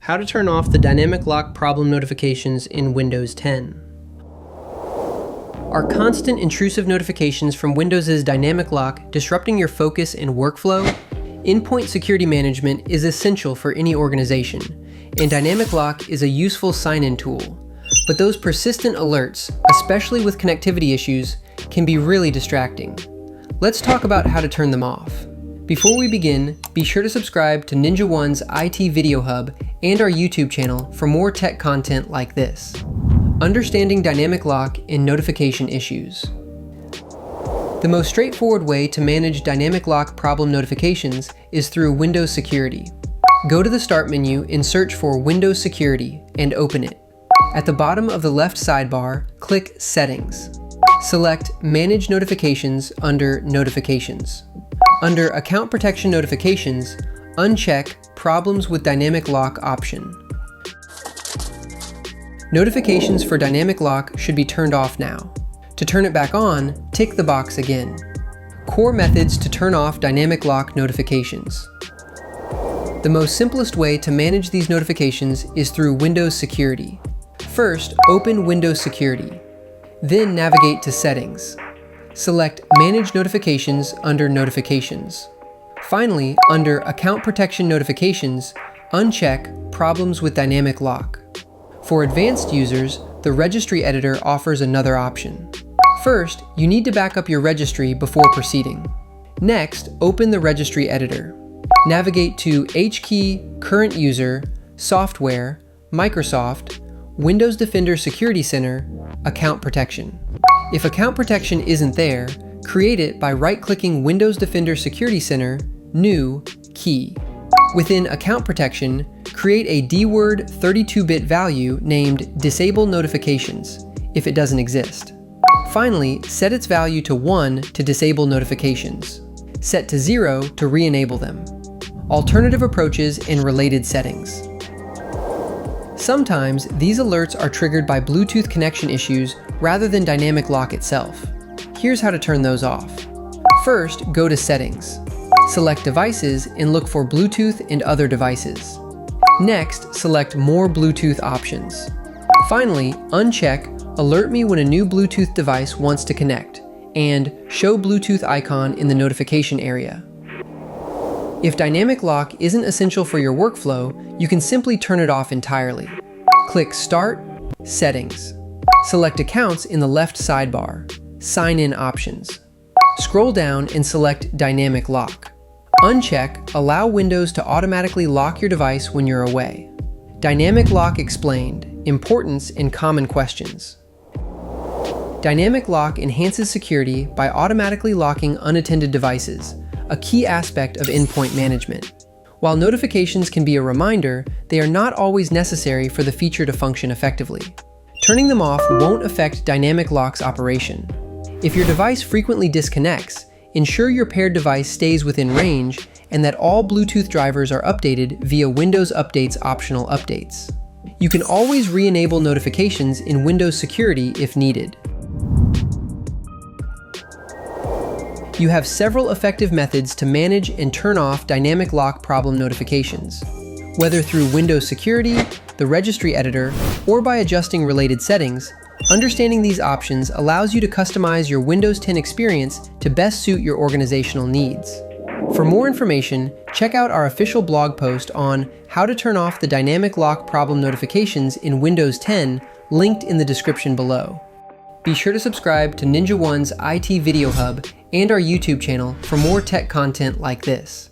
How to turn off the dynamic lock problem notifications in Windows 10. Are constant intrusive notifications from Windows' dynamic lock disrupting your focus and workflow? Endpoint security management is essential for any organization, and dynamic lock is a useful sign-in tool. But those persistent alerts, especially with connectivity issues, can be really distracting. Let's talk about how to turn them off. Before we begin, be sure to subscribe to NinjaOne's IT Video Hub and our YouTube channel for more tech content like this. Understanding dynamic lock and notification issues. The most straightforward way to manage dynamic lock problem notifications is through Windows Security. Go to the Start menu and search for Windows Security and open it. At the bottom of the left sidebar, click Settings. Select Manage Notifications under Notifications. Under Account Protection Notifications, uncheck Problems with Dynamic Lock option. Notifications for dynamic lock should be turned off now. To turn it back on, tick the box again. Core methods to turn off dynamic lock notifications. The most simplest way to manage these notifications is through Windows Security. First, open Windows Security. Then navigate to Settings. Select Manage Notifications under Notifications. Finally, under Account Protection Notifications, uncheck Problems with Dynamic Lock. For advanced users, the Registry Editor offers another option. First, you need to back up your registry before proceeding. Next, open the Registry Editor. Navigate to HKey, Current User, Software, Microsoft, Windows Defender Security Center, Account Protection. If Account Protection isn't there, create it by right-clicking Windows Defender Security Center, New, Key. Within Account Protection, create a DWORD 32-bit value named Disable Notifications, if it doesn't exist. Finally, set its value to 1 to disable notifications. Set to 0 to re-enable them. Alternative approaches and related settings. Sometimes, these alerts are triggered by Bluetooth connection issues rather than dynamic lock itself. Here's how to turn those off. First, go to Settings. Select Devices and look for Bluetooth and other devices. Next, select More Bluetooth options. Finally, uncheck Alert me when a new Bluetooth device wants to connect, and Show Bluetooth icon in the notification area. If dynamic lock isn't essential for your workflow, you can simply turn it off entirely. Click Start, Settings. Select Accounts in the left sidebar, Sign In Options. Scroll down and select Dynamic Lock. Uncheck Allow Windows to automatically lock your device when you're away. Dynamic Lock Explained, Importance and Common Questions. Dynamic Lock enhances security by automatically locking unattended devices, a key aspect of endpoint management. While notifications can be a reminder, they are not always necessary for the feature to function effectively. Turning them off won't affect dynamic lock's operation. If your device frequently disconnects, ensure your paired device stays within range and that all Bluetooth drivers are updated via Windows Update's optional updates. You can always re-enable notifications in Windows Security if needed. You have several effective methods to manage and turn off dynamic lock problem notifications. Whether through Windows Security, the Registry Editor, or by adjusting related settings, understanding these options allows you to customize your Windows 10 experience to best suit your organizational needs. For more information, check out our official blog post on how to turn off the dynamic lock problem notifications in Windows 10, linked in the description below. Be sure to subscribe to NinjaOne's IT Video Hub and our YouTube channel for more tech content like this.